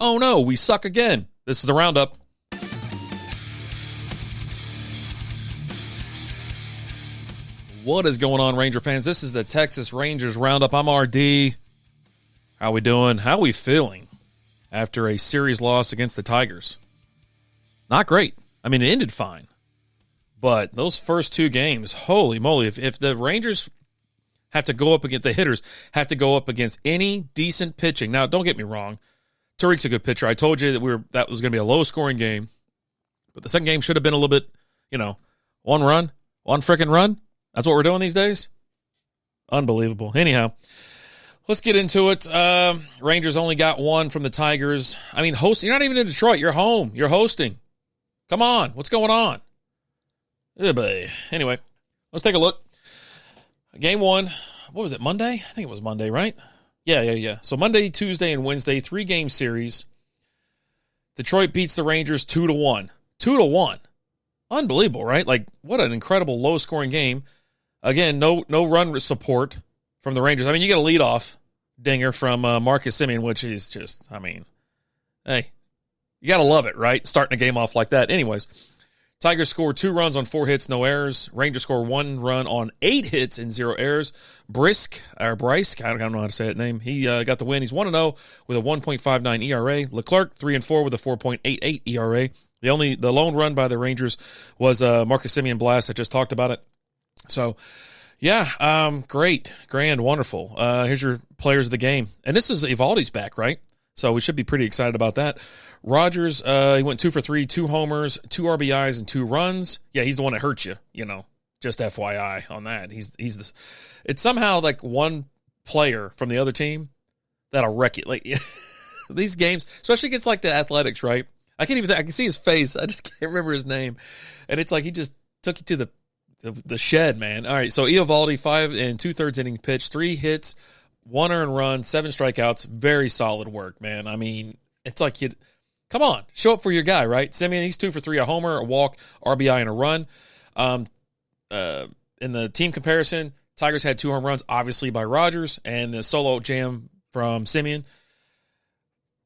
Oh no, we suck again. This is the Roundup. What is going on, Ranger fans? This is the Texas Rangers Roundup. I'm RD. How we doing? How we feeling after a series loss against the Tigers? Not great. I mean, it ended fine. But those first two games, holy moly, if the Rangers have to go up against, the hitters have to go up against any decent pitching. Now, don't get me wrong. Tariq's a good pitcher. I told you that was going to be a low-scoring game. But the second game should have been a little bit, one freaking run. That's what we're doing these days? Unbelievable. Anyhow, let's get into it. Rangers only got one from the Tigers. I mean, you're not even in Detroit. You're home. You're hosting. Come on. What's going on? Anyway, let's take a look. Game one. What was it, Monday? I think it was Monday, right? Yeah. So Monday, Tuesday, and Wednesday, 3-game series. Detroit beats the Rangers 2-1. 2-1. Unbelievable, right? Like, what an incredible low-scoring game. Again, no run support from the Rangers. I mean, you get a leadoff dinger from Marcus Semien, which is just, hey, you got to love it, right? Starting a game off like that. Anyways, Tigers score 2 runs on 4 hits, no errors. Rangers score 1 run on 8 hits and 0 errors. Bryce, I don't know how to say that name. He got the win. He's 1-0 with a 1.59 ERA. Leclerc, 3-4 with a 4.88 ERA. The lone run by the Rangers was Marcus Semien blast. I just talked about it. So, yeah, great, grand, wonderful. Here's your players of the game. And this is Eovaldi's back, right? So we should be pretty excited about that. Rogers, he went 2 for 3, 2 homers, 2 RBIs, and 2 runs. Yeah, he's the one that hurt you, just FYI on that. It's somehow like one player from the other team that'll wreck it. Like these games, especially against like the Athletics, right? I can see his face. I just can't remember his name. And it's like he just took you to the shed, man. All right, so Eovaldi, 5 2/3 inning pitch, 3 hits, 1 earned run, 7 strikeouts. Very solid work, man. I mean, it's like come on, show up for your guy, right? Semien, he's 2 for 3, a homer, a walk, RBI, and a run. In the team comparison, Tigers had 2 home runs, obviously by Rogers, and the solo jam from Semien.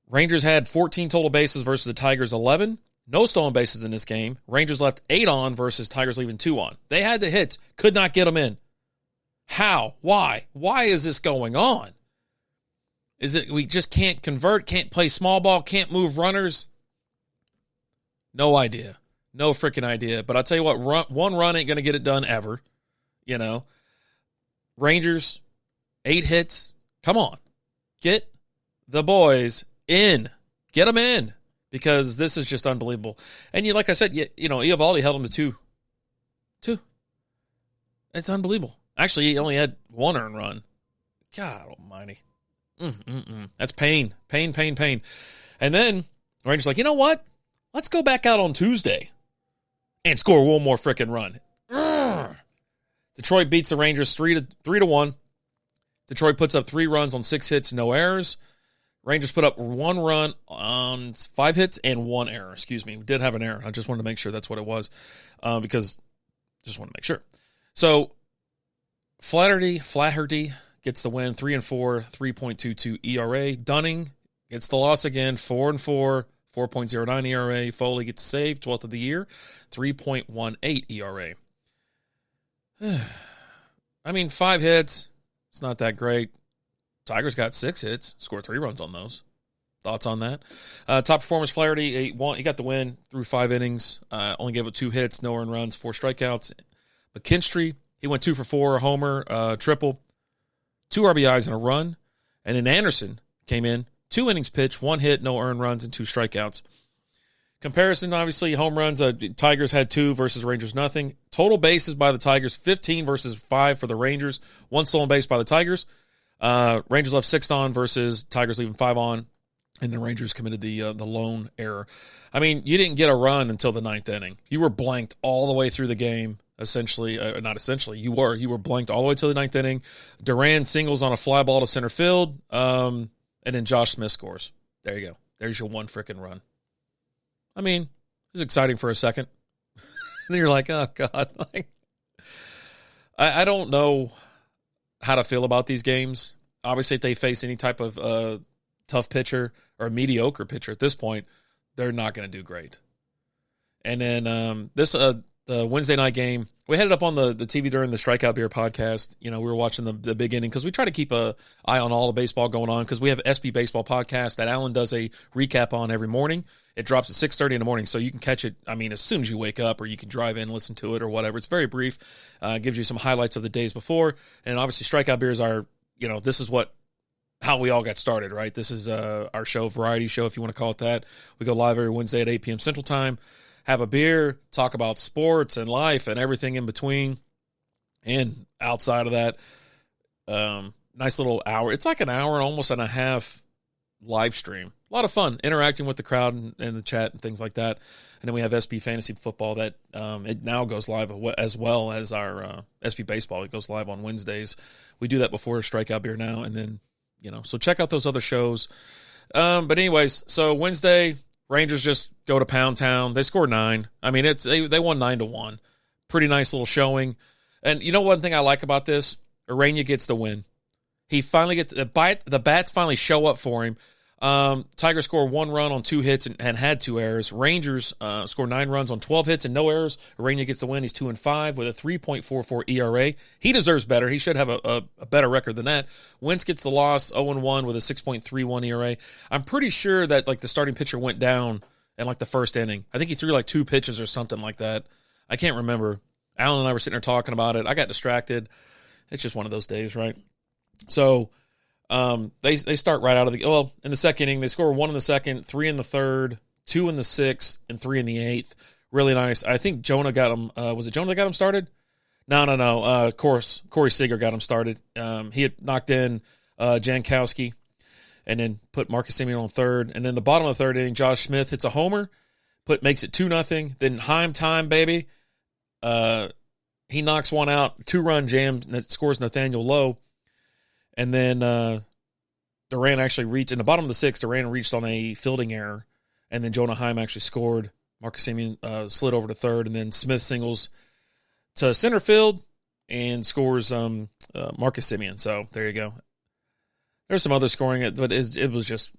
Rangers had 14 total bases versus the Tigers 11. No stolen bases in this game. Rangers left 8 on versus Tigers leaving 2 on. They had the hits, could not get them in. How? Why? Why is this going on? Is it we just can't convert, can't play small ball, can't move runners? No idea. No freaking idea. But I'll tell you what, one run ain't going to get it done ever. Rangers, 8 hits. Come on. Get the boys in. Get them in. Because this is just unbelievable. And like I said, Eovaldi held him to 2. It's unbelievable. Actually, he only had 1 earned run. God almighty. That's pain. Pain. And then Rangers like, you know what? Let's go back out on Tuesday and score 1 more freaking run. Detroit beats the Rangers 3-1. Detroit puts up 3 runs on 6 hits, no errors. Rangers put up 1 run on 5 hits and 1 error. Excuse me. We did have an error. I just wanted to make sure that's what it was because just want to make sure. So Flaherty gets the win, 3-4, 3.22 ERA. Dunning gets the loss again, 4-4, 4.09 ERA. Foley gets saved, 12th of the year, 3.18 ERA. I mean, 5 hits. It's not that great. Tigers got 6 hits, scored 3 runs on those. Thoughts on that? Top performance, Flaherty, he got the win through 5 innings. Only gave up 2 hits, no earned runs, 4 strikeouts. McKinstry, he went 2 for 4, a homer, triple, 2 RBIs and a run. And then Anderson came in, 2 innings pitched, 1 hit, no earned runs, and 2 strikeouts. Comparison, obviously, home runs, Tigers had 2 versus Rangers nothing. Total bases by the Tigers, 15 versus 5 for the Rangers. 1 stolen base by the Tigers. Rangers left 6 on versus Tigers leaving 5 on, and the Rangers committed the lone error. I mean, you didn't get a run until the 9th inning. You were blanked all the way through the game, essentially. Not essentially. You were blanked all the way to the 9th inning. Duran singles on a fly ball to center field, and then Josh Smith scores. There you go. There's your 1 frickin' run. I mean, it was exciting for a second. And then you're like, oh, God. I don't know how to feel about these games. Obviously, if they face any type of tough pitcher or a mediocre pitcher at this point, they're not going to do great. And then the Wednesday night game, we had it up on the TV during the Strikeout Beer podcast. We were watching the big inning because we try to keep an eye on all the baseball going on because we have SB Baseball podcast that Alan does a recap on every morning. It drops at 6:30 in the morning, so you can catch it, as soon as you wake up, or you can drive in and listen to it or whatever. It's very brief. Gives you some highlights of the days before. And obviously Strikeout Beer is our, this is how we all got started, right? This is our show, variety show, if you want to call it that. We go live every Wednesday at 8 p.m. Central Time. Have a beer, talk about sports and life and everything in between. And outside of that, nice little hour. It's like an hour and almost and a half live stream. A lot of fun interacting with the crowd and the chat and things like that. And then we have SB Fantasy Football that it now goes live as well as our SB Baseball. It goes live on Wednesdays. We do that before Strikeout Beer now. And then, so check out those other shows. But anyways, so Wednesday, Rangers just go to Pound Town. They scored 9. They won 9-1. Pretty nice little showing. And one thing I like about this, Urania gets the win. He finally gets the bats finally show up for him. Tigers score 1 run on 2 hits and had 2 errors. Rangers score 9 runs on 12 hits and no errors. Urania gets the win. He's 2-5 with a 3.44 ERA. He deserves better. He should have a better record than that. Wentz gets the loss, 0-1 with a 6.31 ERA. I'm pretty sure that the starting pitcher went down in the first inning. I think he threw 2 pitches or something like that. I can't remember. Alan and I were sitting there talking about it. I got distracted. It's just one of those days, right? So they start right out of in the second inning. They score 1 in the second, 3 in the third, 2 in the sixth, and 3 in the eighth. Really nice. I think Jonah got him. Was it Jonah that got him started? No. Corey Seager got him started. He had knocked in Jankowski and then put Marcus Semien on third. And then the bottom of the third inning, Josh Smith hits a homer, makes it 2-0. Then Heim time, baby. He knocks one out, 2-run jam that scores Nathaniel Lowe. And then Duran actually reached, in the bottom of the sixth, Duran reached on a fielding error. And then Jonah Heim actually scored. Marcus Semien slid over to third. And then Smith singles to center field and scores Marcus Semien. So there you go. There's some other scoring, but it was just,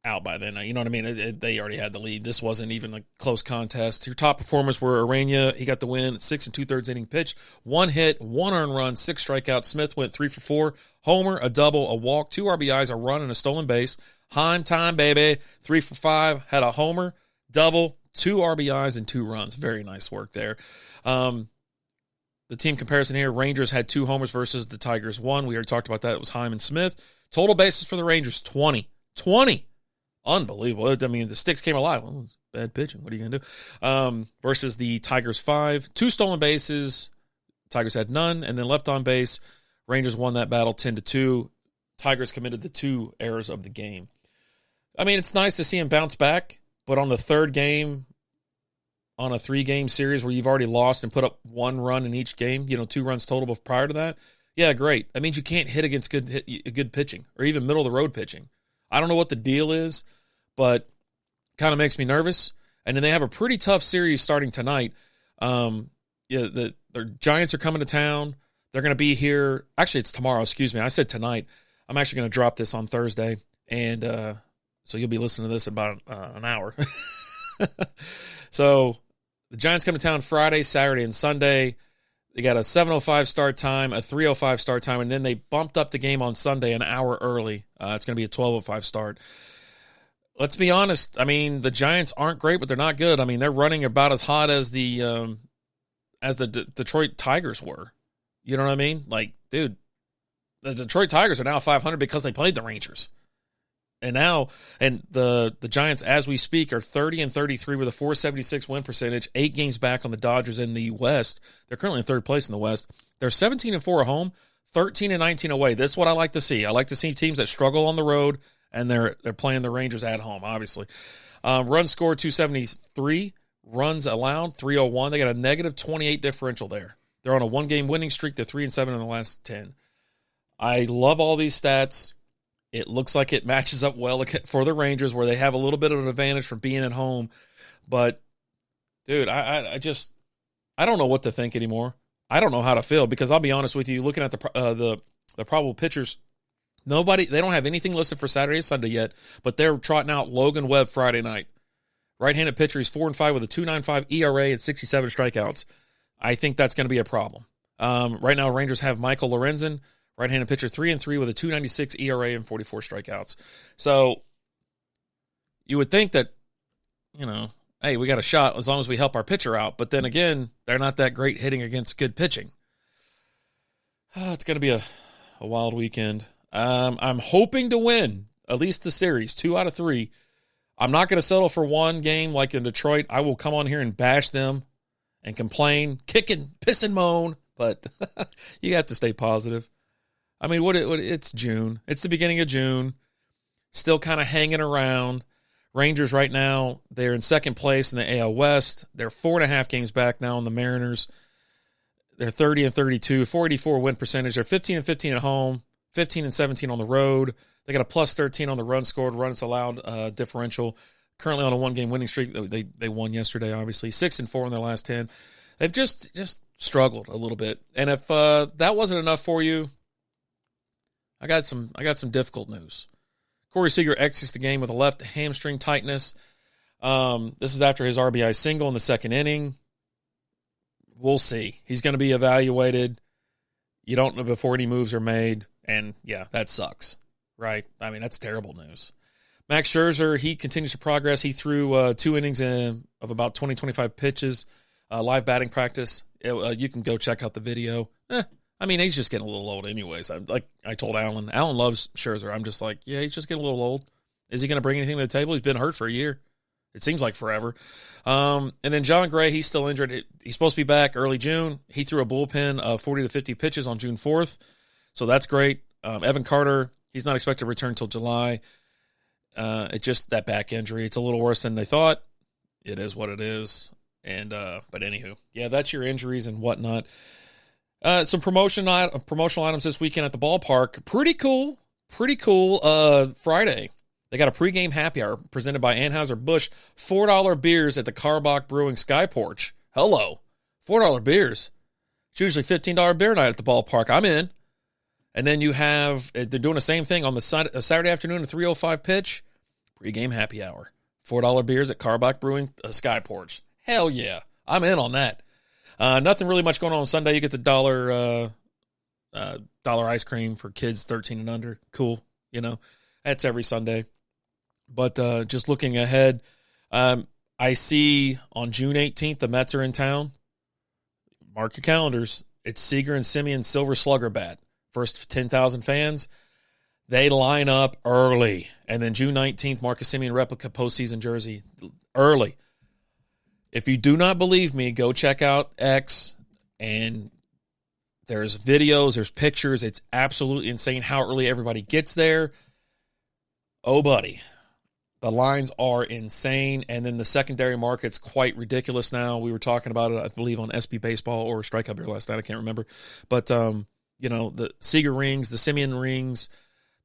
out by then. You know what I mean? They already had the lead. This wasn't even a close contest. Your top performers were Urania. He got the win at 6 2/3 inning pitch. 1 hit, 1 earned run, 6 strikeouts. Smith went 3 for 4. Homer, a double, a walk, 2 RBIs, a run, and a stolen base. Heim time, baby. 3 for 5. Had a homer, double, 2 RBIs, and 2 runs. Very nice work there. The team comparison here, Rangers had 2 homers versus the Tigers 1. We already talked about that. It was Heim and Smith. Total bases for the Rangers, 20. 20! Unbelievable. The sticks came alive. Well, it's bad pitching. What are you going to do? Versus the Tigers 5. 2 stolen bases. Tigers had none. And then left on base. Rangers won that battle 10-2. Tigers committed the 2 errors of the game. It's nice to see him bounce back. But on the third game, on a 3-game series where you've already lost and put up 1 run in each game, 2 runs total prior to that, yeah, great. That means you can't hit against good pitching or even middle-of-the-road pitching. I don't know what the deal is, but kind of makes me nervous. And then they have a pretty tough series starting tonight. The Giants are coming to town. They're going to be here. Actually, it's tomorrow. Excuse me. I said tonight. I'm actually going to drop this on Thursday. And so you'll be listening to this in about an hour. So the Giants come to town Friday, Saturday, and Sunday. They got a 7:05 start time, a 3:05 start time, and then they bumped up the game on Sunday an hour early. It's going to be a 12:05 start. Let's be honest. The Giants aren't great, but they're not good. They're running about as hot as the Detroit Tigers were. You know what I mean? Dude, the Detroit Tigers are now 500 because they played the Rangers. And the Giants, as we speak, are 30-33 with a 476 win percentage, 8 games back on the Dodgers in the West. They're currently in third place in the West. They're 17-4 at home, 13-19 away. This is what I like to see. I like to see teams that struggle on the road, and they're playing the Rangers at home, obviously. Runs scored 273, runs allowed 301. They got a negative 28 differential there. They're on a 1-game winning streak. They're 3-7 in the last 10. I love all these stats. It looks like it matches up well for the Rangers where they have a little bit of an advantage from being at home. But, dude, I don't know what to think anymore. I don't know how to feel because I'll be honest with you, looking at the probable pitchers They don't have anything listed for Saturday or Sunday yet, but they're trotting out Logan Webb Friday night. Right-handed pitcher, he's 4-5 with a 2.95 ERA and 67 strikeouts. I think that's going to be a problem. Right now, Rangers have Michael Lorenzen, right-handed pitcher, 3-3 with a 2.96 ERA and 44 strikeouts. So you would think that, hey, we got a shot as long as we help our pitcher out. But then again, they're not that great hitting against good pitching. It's going to be a wild weekend. I'm hoping to win at least the series, 2 out of 3. I'm not going to settle for one game like in Detroit. I will come on here and bash them and complain, kick and piss and moan, but you have to stay positive. I mean, it's June. It's the beginning of June. Still kind of hanging around. Rangers right now, they're in second place in the AL West. They're 4.5 games back now on the Mariners. They're 30-32, 484 win percentage. They're 15-15 at home, 15-17 on the road. They got a plus 13 on the runs scored, runs allowed differential. Currently on a 1-game winning streak. They won yesterday, obviously. 6-4 in their last 10. They've just struggled a little bit. And if that wasn't enough for you, I got some difficult news. Corey Seager exits the game with a left hamstring tightness. This is after his RBI single in the second inning. We'll see. He's going to be evaluated. You don't know before any moves are made. And, yeah, that sucks, right? I mean, that's terrible news. Max Scherzer, he continues to progress. He threw 2 innings of about 20-25 pitches, live batting practice. You can go check out the video. I mean, he's just getting a little old anyways. Like I told Alan. Alan loves Scherzer. I'm just like, yeah, he's just getting a little old. Is he going to bring anything to the table? He's been hurt for a year. It seems like forever. And then John Gray, he's still injured. He's supposed to be back early June. He threw a bullpen of 40 to 50 pitches on June 4th. So that's great. Evan Carter, he's not expected to return until July. It's just that back injury. It's a little worse than they thought. It is what it is. And but anywho, yeah, that's your injuries and whatnot. Some promotional items this weekend at the ballpark. Pretty cool. Friday, they got a pregame happy hour presented by Anheuser-Busch. $4 beers at the Carbach Brewing Sky Porch. Hello. $4 beers. It's usually $15 beer night at the ballpark. I'm in. And then you have, they're doing the same thing on the Saturday afternoon, a 3:05 pitch. Pregame happy hour. $4 beers at Carbach Brewing Sky Porch. Hell yeah. I'm in on that. Nothing really much going on Sunday. You get the dollar ice cream for kids 13 and under. Cool. That's every Sunday. But just looking ahead, I see on June 18th, the Mets are in town. Mark your calendars. It's Seager and Semien Silver Slugger bat. First 10,000 fans. They line up early. And then June 19th, Marcus Semien replica postseason jersey early. If you do not believe me, go check out X, and there's videos, there's pictures. It's absolutely insane how early everybody gets there. Oh, buddy. The lines are insane, and then the secondary market's quite ridiculous now. We were talking about it, I believe, on SB Baseball or Strikeout Beer last night. I can't remember. But, the Seager rings, the Semien rings,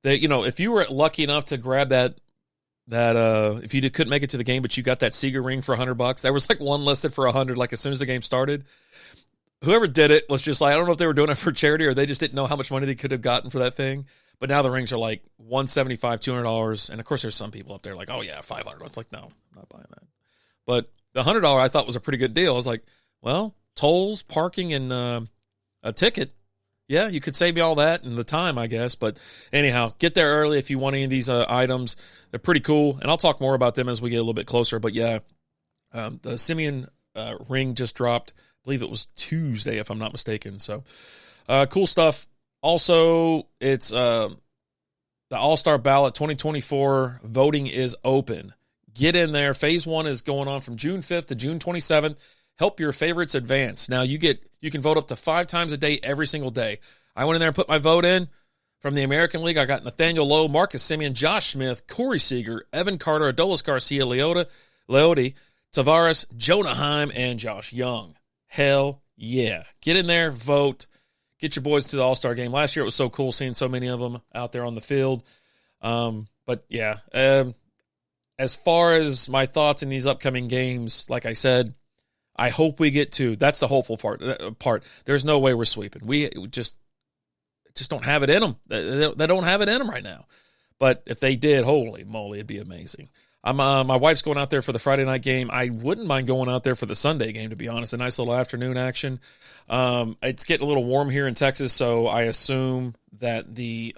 if you were lucky enough to grab that if you couldn't make it to the game, but you got that Seager ring for $100, there was like one listed for $100, like as soon as the game started. Whoever did it was just like, I don't know if they were doing it for charity or they just didn't know how much money they could have gotten for that thing. But now the rings are like $175, $200. And of course there's some people up there like, oh yeah, $500. I was like, no, I'm not buying that. But the $100 I thought was a pretty good deal. I was like, well, tolls, parking, and a ticket. Yeah, you could save me all that and the time, I guess. But anyhow, get there early if you want any of these items. They're pretty cool, and I'll talk more about them as we get a little bit closer. But, yeah, the Semien ring just dropped. I believe it was Tuesday, if I'm not mistaken. So, cool stuff. Also, it's the All-Star Ballot 2024. Voting is open. Get in there. Phase 1 is going on from June 5th to June 27th. Help your favorites advance. Now, you can vote up to 5 times a day every single day. I went in there and put my vote in. From the American League, I got Nathaniel Lowe, Marcus Semien, Josh Smith, Corey Seager, Evan Carter, Adolis Garcia, Leote, Tavares, Jonah Heim, and Josh Young. Hell yeah. Get in there, vote. Get your boys to the All-Star game. Last year it was so cool seeing so many of them out there on the field. But, yeah, as far as my thoughts in these upcoming games, like I said, I hope we get to. That's the hopeful part. There's no way we're sweeping. We just just don't have it in them. They don't have it in them right now. But if they did, holy moly, it'd be amazing. My wife's going out there for the Friday night game. I wouldn't mind going out there for the Sunday game, to be honest. A nice little afternoon action. It's getting a little warm here in Texas, so I assume that the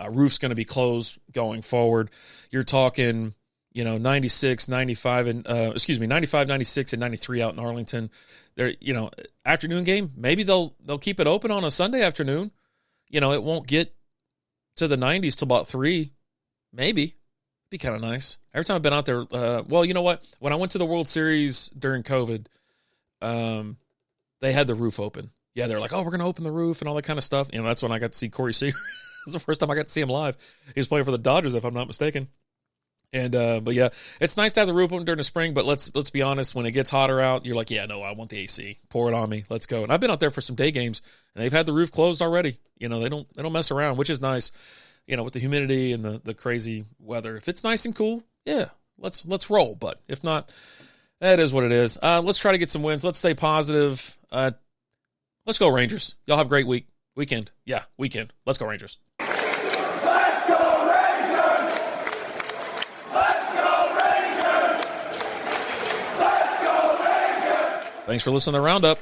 roof's going to be closed going forward. You're talking, 96, 95, 96, and 93 out in Arlington. There, afternoon game. Maybe they'll keep it open on a Sunday afternoon. It won't get to the 90s till about 3, maybe. Be kind of nice. Every time I've been out there, well, you know what? When I went to the World Series during COVID, they had the roof open. Yeah, they're like, oh, we're going to open the roof and all that kind of stuff. That's when I got to see Corey Seager. It was the first time I got to see him live. He was playing for the Dodgers, if I'm not mistaken. And but yeah, it's nice to have the roof open during the spring. But let's be honest, when it gets hotter out, you're like, yeah, no, I want the AC. Pour it on me. Let's go. And I've been out there for some day games, and they've had the roof closed already. They don't mess around, which is nice. With the humidity and the crazy weather. If it's nice and cool, yeah, let's roll. But if not, that is what it is. Let's try to get some wins. Let's stay positive. Let's go Rangers. Y'all have a great weekend. Yeah, weekend. Let's go Rangers. Let's go Rangers! Let's go Rangers! Let's go Rangers! Thanks for listening to Roundup.